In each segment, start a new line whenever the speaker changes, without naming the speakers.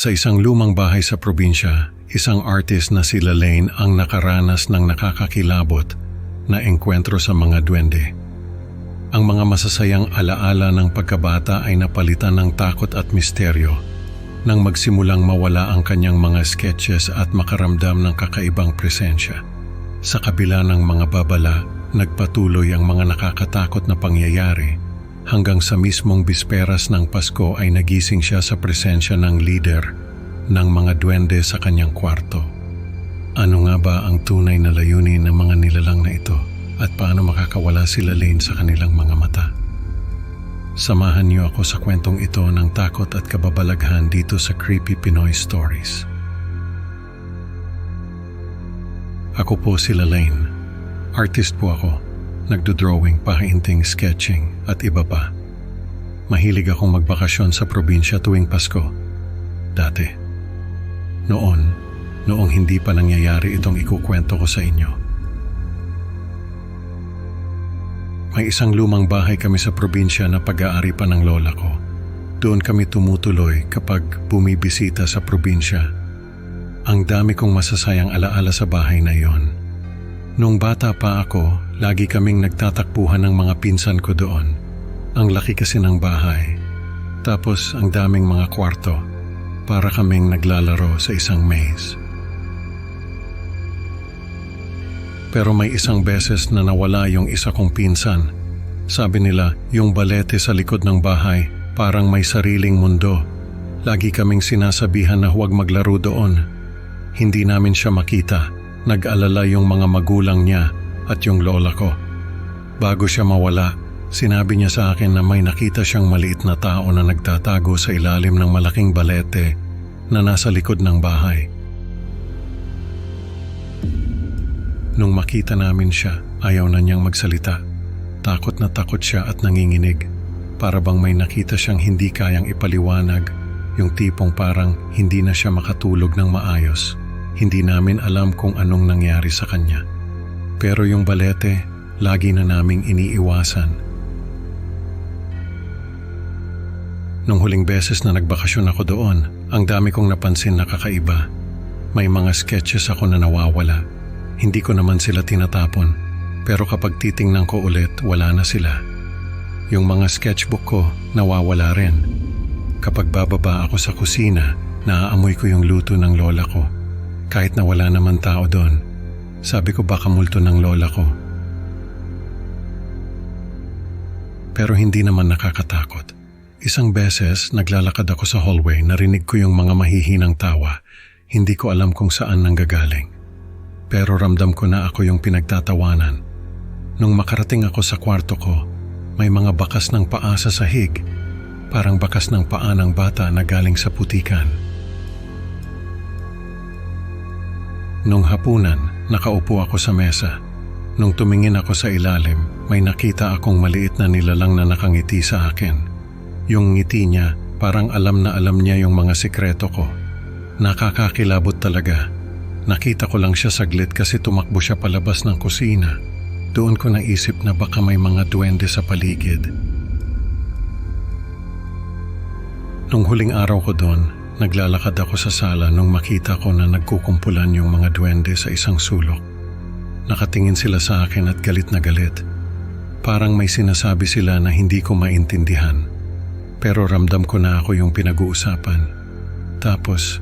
Sa isang lumang bahay sa probinsya, isang artist na si Lalaine ang nakaranas ng nakakakilabot na engkwentro sa mga duwende. Ang mga masasayang alaala ng pagkabata ay napalitan ng takot at misteryo nang magsimulang mawala ang kanyang mga sketches at makaramdam ng kakaibang presensya. Sa kabila ng mga babala, nagpatuloy ang mga nakakatakot na pangyayari hanggang sa mismong bisperas ng Pasko ay nagising siya sa presensya ng leader ng mga duwende sa kanyang kwarto. Ano nga ba ang tunay na layunin ng mga nilalang na ito at paano makakawala si Lalaine sa kanilang mga mata? Samahan niyo ako sa kwentong ito ng takot at kababalaghan dito sa Creepy Pinoy Stories. Ako po si Lalaine. Artist po ako. Nagdodrawing, painting, sketching at iba pa. Mahilig akong magbakasyon sa probinsya tuwing Pasko. Dati. Noong hindi pa nangyayari itong ikukwento ko sa inyo. May isang lumang bahay kami sa probinsya na pag-aari pa ng lola ko. Doon kami tumutuloy kapag bumibisita sa probinsya. Ang dami kong masasayang alaala sa bahay na iyon. Nung bata pa ako, lagi kaming nagtatakbuhan ng mga pinsan ko doon. Ang laki kasi ng bahay. Tapos ang daming mga kwarto. Para kaming naglalaro sa isang maze. Pero may isang beses na nawala yung isa kong pinsan. Sabi nila, yung balete sa likod ng bahay parang may sariling mundo. Lagi kaming sinasabihan na huwag maglaro doon. Hindi namin siya makita. Nag-alala yung mga magulang niya at yung lola ko. Bago siya mawala, sinabi niya sa akin na may nakita siyang maliit na tao na nagtatago sa ilalim ng malaking balete na nasa likod ng bahay. Nung makita namin siya, ayaw na niyang magsalita. Takot na takot siya at nanginginig. Para bang may nakita siyang hindi kayang ipaliwanag, yung tipong parang hindi na siya makatulog ng maayos. Hindi namin alam kung anong nangyari sa kanya. Pero yung balete, lagi na naming iniiwasan. Nung huling beses na nagbakasyon ako doon, ang dami kong napansin na kakaiba. May mga sketches ako na nawawala. Hindi ko naman sila tinatapon, pero kapag titingnan ko ulit, wala na sila. Yung mga sketchbook ko, nawawala rin. Kapag bababa ako sa kusina, naaamoy ko yung luto ng lola ko. Kahit na wala naman tao doon, sabi ko baka multo ng lola ko. Pero hindi naman nakakatakot. Isang beses, naglalakad ako sa hallway, narinig ko yung mga mahihinang tawa. Hindi ko alam kung saan nanggagaling. Pero ramdam ko na ako yung pinagtatawanan. Nung makarating ako sa kwarto ko, may mga bakas ng paa sa sahig. Parang bakas ng paa ng bata na galing sa putikan. Nung hapunan, nakaupo ako sa mesa. Nung tumingin ako sa ilalim, may nakita akong maliit na nilalang na nakangiti sa akin. Yung ngiti niya, parang alam na alam niya yung mga sikreto ko. Nakakakilabot talaga. Nakita ko lang siya saglit kasi tumakbo siya palabas ng kusina. Doon ko naisip na baka may mga duwende sa paligid. Nung huling araw ko doon, naglalakad ako sa sala nung makita ko na nagkukumpulan yung mga duwende sa isang sulok. Nakatingin sila sa akin at galit na galit. Parang may sinasabi sila na hindi ko maintindihan. Pero ramdam ko na ako yung pinag-uusapan. Tapos,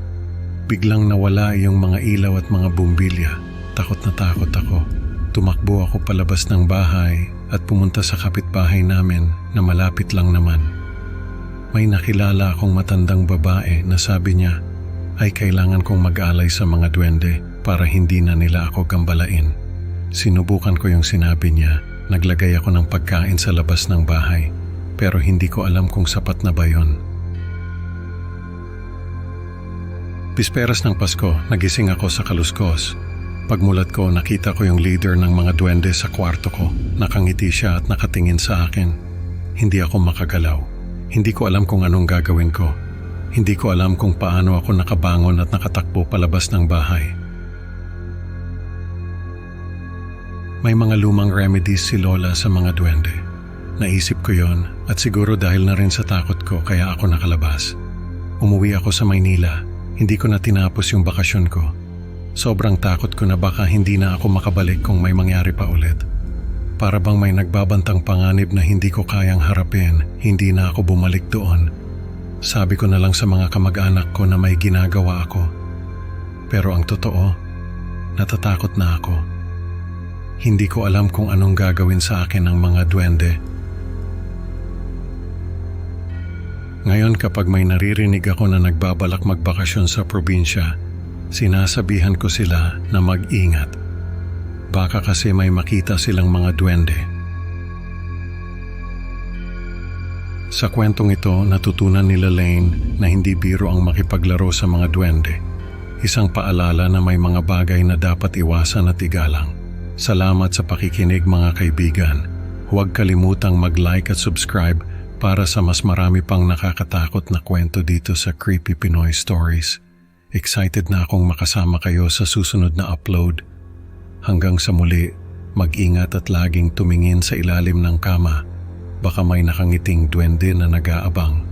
biglang nawala yung mga ilaw at mga bumbilya. Takot na takot ako. Tumakbo ako palabas ng bahay at pumunta sa kapitbahay namin na malapit lang naman. May nakilala akong matandang babae na sabi niya ay kailangan kong mag-alay sa mga duwende para hindi na nila ako gambalain. Sinubukan ko yung sinabi niya. Naglagay ako ng pagkain sa labas ng bahay pero hindi ko alam kung sapat na ba yun. Bisperas ng Pasko, nagising ako sa kaluskos. Pagmulat ko, nakita ko yung leader ng mga duwende sa kwarto ko. Nakangiti siya at nakatingin sa akin. Hindi ako makagalaw. Hindi ko alam kung anong gagawin ko. Hindi ko alam kung paano ako nakabangon at nakatakbo palabas ng bahay. May mga lumang remedies si Lola sa mga duwende. Naisip ko yon at siguro dahil na rin sa takot ko kaya ako nakalabas. Umuwi ako sa Maynila. Hindi ko na tinapos yung bakasyon ko. Sobrang takot ko na baka hindi na ako makabalik kung may mangyari pa ulit. Para bang may nagbabantang panganib na hindi ko kayang harapin, hindi na ako bumalik doon. Sabi ko na lang sa mga kamag-anak ko na may ginagawa ako. Pero ang totoo, natatakot na ako. Hindi ko alam kung anong gagawin sa akin ng mga duwende. Ngayon kapag may naririnig ako na nagbabalak magbakasyon sa probinsya, sinasabihan ko sila na mag-ingat. Baka kasi may makita silang mga duwende. Sa kwentong ito, natutunan nila Lane na hindi biro ang makipaglaro sa mga duwende. Isang paalala na may mga bagay na dapat iwasan at igalang. Salamat sa pakikinig mga kaibigan. Huwag kalimutang mag-like at subscribe para sa mas marami pang nakakatakot na kwento dito sa Creepy Pinoy Stories. Excited na akong makasama kayo sa susunod na upload. Hanggang sa muli, mag-ingat at laging tumingin sa ilalim ng kama. Baka may nakangiting duwende na nag-aabang.